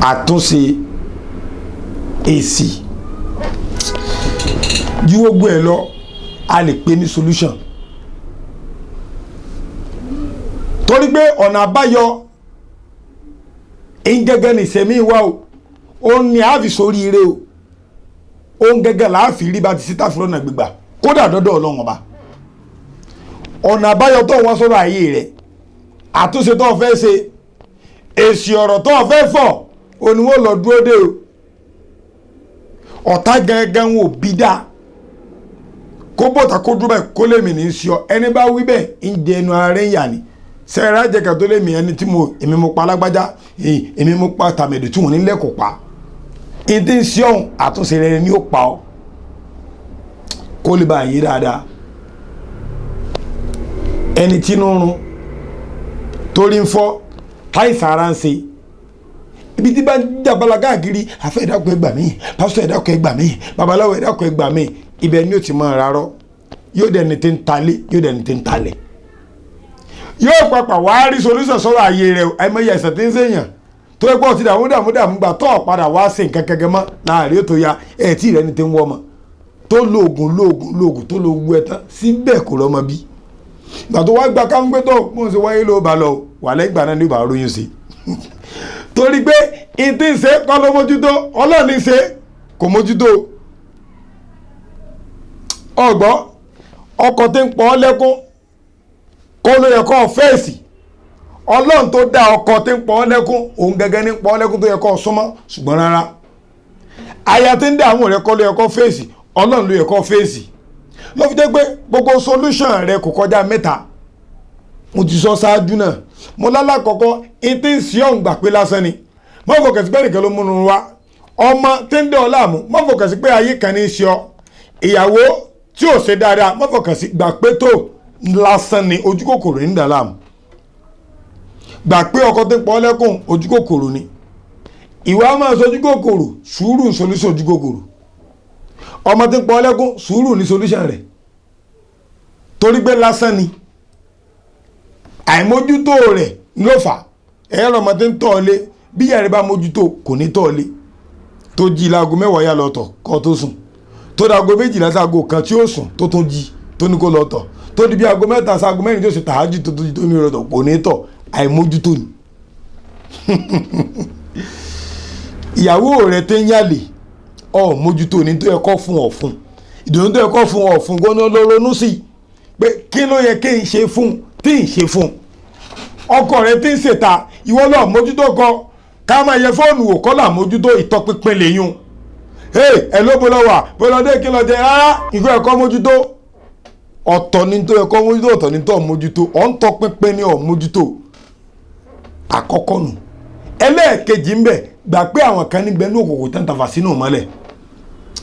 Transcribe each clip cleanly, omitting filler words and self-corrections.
àtúnṣe èsì ju gbogbo ẹ̀ lọ a lè pè ní solution torí pé ọ̀nà àbáyọ ń gẹ́gẹ́ ní ìsẹ̀mí wa o ó ní àáfi sórí ire o ó ń gẹ́gẹ́ láàfi rí bá ti síta fúnra náà gbígbà kódà dọ́dọ̀ ọlọ́run ọba ọ̀nà àbáyọ tó wọ́n sọ̀rọ̀ ayé rẹ̀ àtúnṣe tó fẹ́ ṣe èsì ọ̀rọ̀ tó fẹ́ fọ̀ oníwó lọ dúró dé o ọ̀tá gẹ́gẹ́ wọn ò bí dá kó bọ̀tà kó dúró bẹ́ẹ̀ kó lèmi ní í ṣe ọ ẹni bá wí bẹ́ẹ̀ ń jẹ ẹnu ara rẹ̀ ń yà ni sẹ́ẹ̀rẹ́ àjẹkà tó lèmi ẹni tí èmi mo pa alágbájá èmi mo pa tàmẹ̀dù tí wọ́n ní lẹ́kọ̀ọ́ pa ìdí ń ṣe ọ̀hún àtúnṣe rẹ̀ ni ó pa ọ́ kó lè bá yé dáadáa ẹni tí ń rún torí ń fọ́ táìsàn ara ń ṣe ibi tí bá ń jàbálà káàkiri àfẹ́ ìdákọ̀ ẹgbà mí pásítọ̀ ìdákọ̀ ẹgbà mí babaláwo ìdákọ̀ ẹgbà mí ibẹ̀ ni ó ti máa rárọ́ yóò dẹni tí ń talé yóò dẹni tí ń talẹ̀ yóò papà wá rí solúsọ̀ sọ́rọ̀ ayé rẹ̀ àìmọye ẹ̀sẹ̀ tí ń sèyàn tó ẹgbẹ́ ọtí dàmú gbà tó padà wá sí nǹkan kẹ̀kẹ́ mọ́ láàrin ètò ya ẹ̀ tí ìrẹ́ni tí ń wọ́ ọmọ tó lóògùn tó lo gbogbo ẹ̀ tán síbẹ̀ kò lọ́mọ bí gbà tó wá gba káńgbé tó mọ̀ sí wáyé ló bá lọ wà lẹ́yìn ìgbà náà ní ìbá ròyìn sí torí pé ìtì ń ṣe kọ́ ló mójútó ọlọ́ọ̀ni ṣe kò mójútó ọgbọ́ ọkọ̀ tí ń pọ̀ lẹ́kún kó ló yẹ kó fèsì ọlọ́run tó dá ọkọ̀ tí ń pọ̀ lẹ́kún òun gẹ́gẹ́ ní pọ̀ lẹ́kún tó yẹ kó súnmọ́ ṣùgbọ́n rárá aya tí ń dá àwọn rẹ̀ kó ló yẹ kó fèsì ọlọ́run ló yẹ kó fèsì ló fi jẹ́ pé gbogbo solution rẹ̀ kò kọjá mẹ́ta mo ti sọ ṣáájú náà mo lálàkọ́kọ́ ìtì ń ṣe ọ̀hún gbà pé lásán ni má fọkàn sí pé nìkan ló múnú wa ọmọ tí ń dẹ́ ọ láàmú má fọkàn sí pé ayé kan ní í ṣe ọ ìyàwó tí ò ṣe dáadáa má fọkàn sí gbà pé tó lásán ni ojú kòkòrò ń dà láàmú gbà pé ọkọ tí ń pọ̀ lẹ́kùn ojú kòkòrò ni ìwà máa sojú kòkòrò sùúrù ń solúṣàn ojú kòkòrò ọmọ tí ń pọ̀ lẹ́kùn sùúrù ní solúṣàn rẹ̀ torí pé lásán ni àìmójútó rẹ̀ ló fà ẹ̀rọ ọmọ tí ń tọ́ ọ lé bí ẹ̀rẹ́ bá mójútó kò ní tọ́ ọ lé tó jí láago mẹ́wàá yá lọ́tọ̀ kó tó sùn tó dago méjìlá sáago kan tí ó sùn tó tún jí tó ní kó lọ́tọ̀ tó di bí aago mẹ́ta sáago mẹ́rin tó sì tàájì tó jí tó ní lọ́tọ̀ kò ní tọ̀ àìmójútó ni ìyàwó rẹ̀ tẹ́ ń yàlè ọ mójútó ní tó yẹ kó fún ọ fún ìdùnnú tó yẹ kó fún ọ fún gbọ́n ló ronú sí pé kí ló yẹ kí n ṣe fún tí n ṣe fún ọkọ rẹ̀ tí ń ṣèta ìwọ lọ mójútó kọ ká máa yẹ fóònù wò kọ́ là mójútó ìtọpinpin lèyún ẹ ló bó lọ wà bó lọ dé kí lọ jẹ rárá ìgbọ́ ẹ̀kọ́ mójútó ọ̀tọ̀ ní tó ẹ̀kọ́ mójútó ọ̀tọ̀ ní tó mójútó ọ̀ ń tọpinpin ní ọ̀ mójútó àkọ́kọ́ nù ẹlẹ́ẹ̀kejì ń bẹ̀ gbà pé àwọn kan níbẹ̀ ní òkòkò tán tàfà sínú mọ́lẹ̀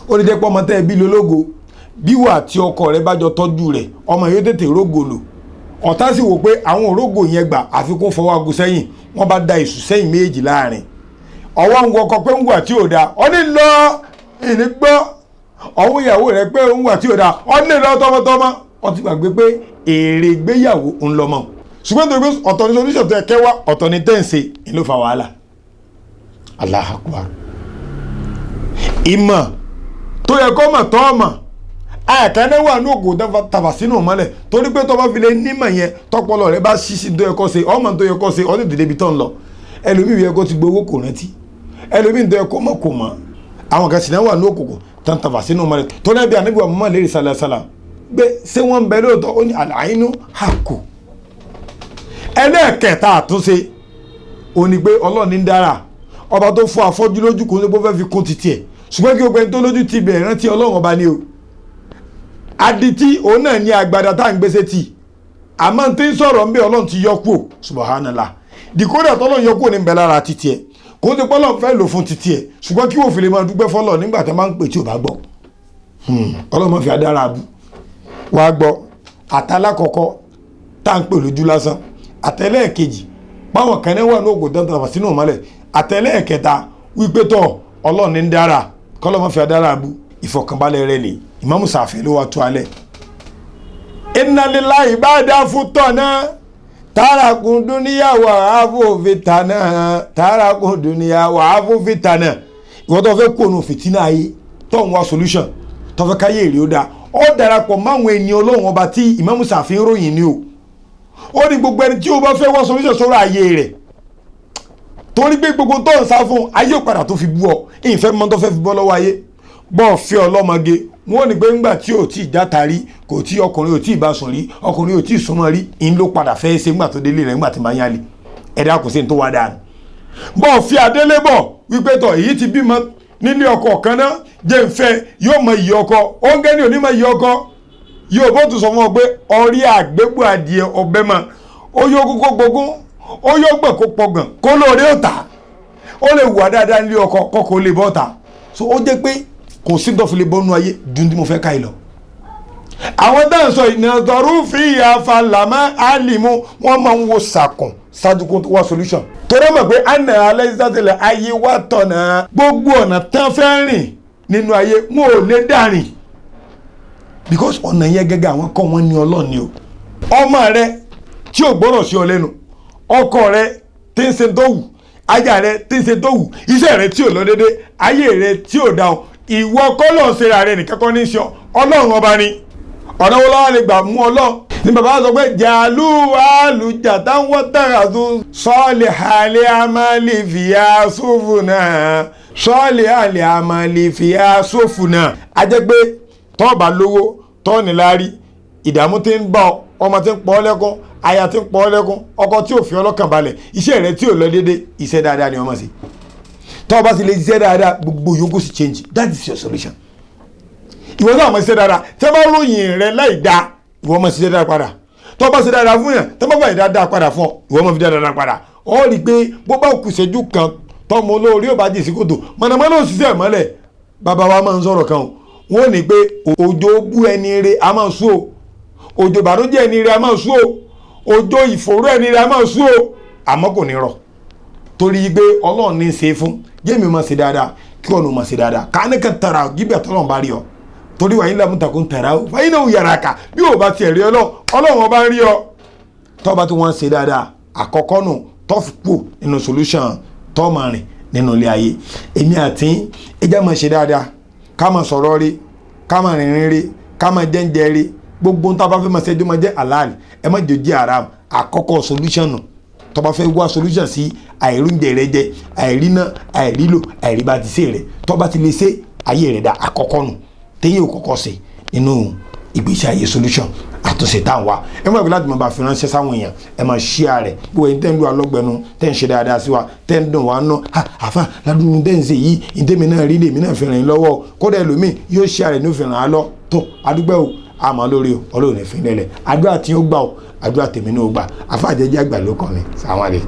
ó lè jẹ́ pé ọmọ tẹ́ ẹ bí lológo bí wà tí ọkọ rẹ bá jọ tọ́jú rẹ̀ ọmọ yóò tètè rógò lò ọ̀tá sì wò pé àwọn òrógò yẹn gbà àfikún fọwọ́ ago sẹ́yìn wọ́n bá da ìṣù sẹ́yìn méjì láàrin ọwọ́ ń wọkọ̀ pé ń wà tí ò da ọ ní lọ ìní gbọ́ ọ̀hún ìyàwó rẹ̀ pé ń wà tí ò da ọ ní lọ tọmọtọmọ ọ ti gbàgbé pé èrè ìgbéyàwó ń lọ mọ́ ṣùgbọ́n tó gbé ọ̀tọ̀ ní solution tó ẹ̀kẹ́ wá ọ̀tọ̀ ní tẹ́ǹsì ló fa wàhálà Allahu Akbar ìmọ̀ tó yẹ kọ́ mọ̀ tọ́ ọmọ àkàndé wà ní ògùn tàfà sínú mọ́lẹ̀ torí pé tó bá fi lè nímọ̀ yẹn tọpọlọ rẹ bá ṣíṣí tó yẹ kó ṣe ọmọ tó yẹ kó ṣe ọdún ìdílé ibi tó ń lọ ẹlòmíì yẹ kó ti gbowó kò rántí ẹlòmíì tó yẹ kó mọ̀ kò mọ̀ àwọn kan sì náà wà ní òkùnkùn tán tàfà sínú mọ́lẹ̀ tó náà bí anábìwà mọ́mọ́ lè rí sàlẹ̀ gbé ṣé wọ́n ń bẹ lóòótọ́ ó ní àlàyínú àkù ẹlẹ́ẹ̀kẹta àtúnṣe ó ní pé Ọlọ́run ń dára ọba tó fún afọ́jú lójú kò ní bó fẹ́ fi kún titi ẹ̀ ṣùgbọ́n kí o gbẹ́ni tó lójú ti bẹ̀rẹ̀ rántí Ọlọ́run ọba ni o adití òun náà ní agbada tá à ń gbèsè tì àmọ́ tí ń sọ̀rọ̀ ń bẹ Ọlọ́run ti yọ kúò subhanallah dìkódà tọ́lọ́run yọ kúò ní bẹ lára titi ẹ̀ kò ní pọ́lọ́ fẹ́ lò fún titi ẹ̀ ṣùgbọ́n kí wọ́n fi lè máa dúpẹ́ fọ́lọ́ nígbà tí wọ́n máa ń pè tí ò bá gbọ́ Ọlọ́run fi adára abu wàá gbọ́ àtàlákọ̀ọ́kọ́ tá à ń pè lójú lásán àtẹlẹ́ẹ̀kejì báwọn kan náà wà ní ògùn dandan tàbí sínú ìmọ́lẹ̀ àtẹlẹ́ẹ̀kẹta wípé tọ́ Ọlọ́run ń dára kọ́lọ́mọ́ fi adára abu ìfọ̀kànbalẹ̀ rẹ̀ lè Ìmámù Ṣàfi'í ló wá tó alẹ́ inna lillahi ibada futana tarakun dúníyà wàhálà fìtánà tarakun dúníyà wàhálà fìtánà. ìwọ́n tó fẹ́ kó nu fìtínà ayé tó ń wá solution tó fẹ́ káyé èrè ó dáa ó darapọ̀ máwọn ènìyàn Ọlọ́run ọba tí Imam Ṣàfi'í ròyìn ni o. ó ní gbogbo ẹni tí o bá fẹ́ wá solution sọ̀rọ̀ ayé rẹ̀ torí pé gbogbo tó ń sá fún ayé òpadà tó fi bú ọ ìfẹ́ mọ́ tó fẹ́ fi bọ́ lọ́wọ́ ayé bọ́ọ̀ fẹ́ ọlọ́mọge wọ́n ní pé ńgbà tí ò tí ì dáta rí kò tí ọkùnrin ò tí ì bá sùn rí ọkùnrin ò tí ì súnmọ́ rí ń ló padà fẹ́ ṣe ńgbà tó délé rẹ̀ ńgbà tí máa ń yálè ẹ̀dá kò sí ní tó wá dáa bọ́ọ̀ fi adélé bọ̀ wípé tọ̀ èyí ti bímọ nílé ọkọ kan náà jẹ́ ń fẹ́ yóò mọ iye ọkọ oúnjẹ ní onímọ̀ iye ọkọ yóò bó tún sọ fún ọ pé ọrí àgbégbò adìẹ ọbẹ̀ mọ́ ó yóò kókó gbogbo ó yóò gbẹ̀ kó pọ̀gàn kó lóore ó tà ó lè wà dáadáa nílé ọkọ kọ́kọ́ lè bọ́ ta so ó jẹ́ pé kò sí tó fi lè bọ́nú ayé dùn tí mo fẹ́ ká yìí lọ. àwọn dáhùn sọ ìnàdọ̀rú fi àfàlàmọ́ àlìmú wọ́n máa ń wo sàkùn ṣáájú kó wá solution. torí mọ̀ pé àná alẹ́sítàtẹ̀lẹ̀ ayé wà tọ̀nà gbogbo ọ̀nà tán fẹ́ rìn nínú ayé wọn ò lè dárìn because ọ̀nà yẹn gẹ́gẹ́ àwọn kọ́ wọn ní Ọlọ́run ni o. ọmọ rẹ tí ò gbọ́dọ̀ sí ọ lẹ́nu ọkọ rẹ tí ń ṣe tó wù ajá rẹ tí ń ṣe tó wù iṣẹ́ rẹ tí ò lọ dédé ayé rẹ tí ò dáhùn ìwọ kọ́lọ̀ ṣera rẹ nìkan kọ́ ní í ṣe Ọlọ́run ọba ni ọ̀nà wo lọ́wọ́ lè gbà mú Ọlọ́run ní bàbá sọ pé jàlú àlùjà táwọn tàrà tó sọ́ọ̀lì àlẹ́ àmàlì fìyà sófù náà sọ́ọ̀lì àlẹ́ àmàlì fìyà sófù náà a jẹ́ pé tọ́ọ̀bà lówó tọ́ọ̀nì láárí ìdààmú tí ń bá ọmọ tí ń pọ́ lẹ́kún aya tí ń pọ́ lẹ́kún ọkọ tí ò fi ọlọ́kàn balẹ̀ iṣẹ́ rẹ tí ò lọ déédé iṣẹ́ dáadáa ni wọ́n mọ̀ sí tọ́ ọ bá ti lè ṣiṣẹ́ dáadáa gbogbo yòókù sì change that is your solution. ìwọ náà mọ̀ ṣiṣẹ́ dáadáa tẹ́ bá ròyìn rẹ láì dáa ìwọ mọ̀ ṣiṣẹ́ dáadáa padà tọ́ bá ṣe dáadáa fún yàn tẹ́ bá bá ìdáadáa padà fún ọ ìwọ mọ̀ fi dáadáa padà ọ rí i pé bó bá kù ṣẹ́jú kan tọmọ olórí ò bá jì sí kòtò mọ̀nàmọ́ná òṣìṣẹ́ mọ́lẹ̀ bàbá wa máa ń sọ̀rọ̀ kan o wọ́n ní pé òjò bú ẹni rẹ a máa sú o òjò bàdójẹ́ ẹni rẹ a máa sú o òjò ìfòró ẹni rẹ a máa sú o àmọ́ kò ní rọ̀ torí pé Ọlọ́run ní í ṣe fún jẹ́mi máa ṣe dáadáa kí ọ̀nà máa ṣe dáadáa káni kan tara gíbẹ̀ tọ́lọ́run bá rí ọ torí wàá yín lámú takùn tara o fàyín náà yàrá kà bí o bá tiẹ̀ rí Ọlọ́run ọba ń rí ọ tọ́ba tí wọ́n ṣe dáadáa àkọ́kọ́ nù tọ́fùpò nínú solution tọ́ máa rìn nínú ilé ayé èmi àti ẹjẹ́ máa ṣe dáadáa ká máa sọ̀rọ̀ rí ká máa rìnrìn rí ká máa jẹ́ǹjẹ́ rí gbogbo ń tá a bá fẹ́ máa ṣẹ́jú máa jẹ́ halal ẹ má jẹ́ haram àkọ́kọ́ solution nù tó bá fẹ́ wá solution sí àìróúnjẹ rẹ jẹ àìríná àìrílò àìríbá ti ṣe rẹ tó bá ti lè ṣe ayé rẹ dá àkọ́kọ́ nù téyé ò kọ́kọ́ ṣe nínú ìgbésí ayé solution àtúnṣe tá à ń wá ẹ mọ̀ pé láti máa bá fi ránṣẹ́ sáwọn èèyàn ẹ máa share rẹ̀ gbogbo ẹni tẹ́ ń lu alọ́gbẹ̀nu tẹ́ ń ṣe dáadáa sí wa tẹ́ ń dùn wá ná àfà ládùúgbò tẹ́ ń ṣe yìí ìdẹ́mi náà rí lèmi náà fi ràn yín lọ́wọ́ kódà ẹlòmíì yóò share rẹ̀ ní òfin ràn án lọ tó adúgbò o àmọ́ lórí o Ọlọ́run ní fi lẹ́lẹ̀ àdúrà tí ó gbà o àdúrà tèmi náà ó gbà àfà àjẹjẹ àgbà ló kàn mí sàwọn àlè.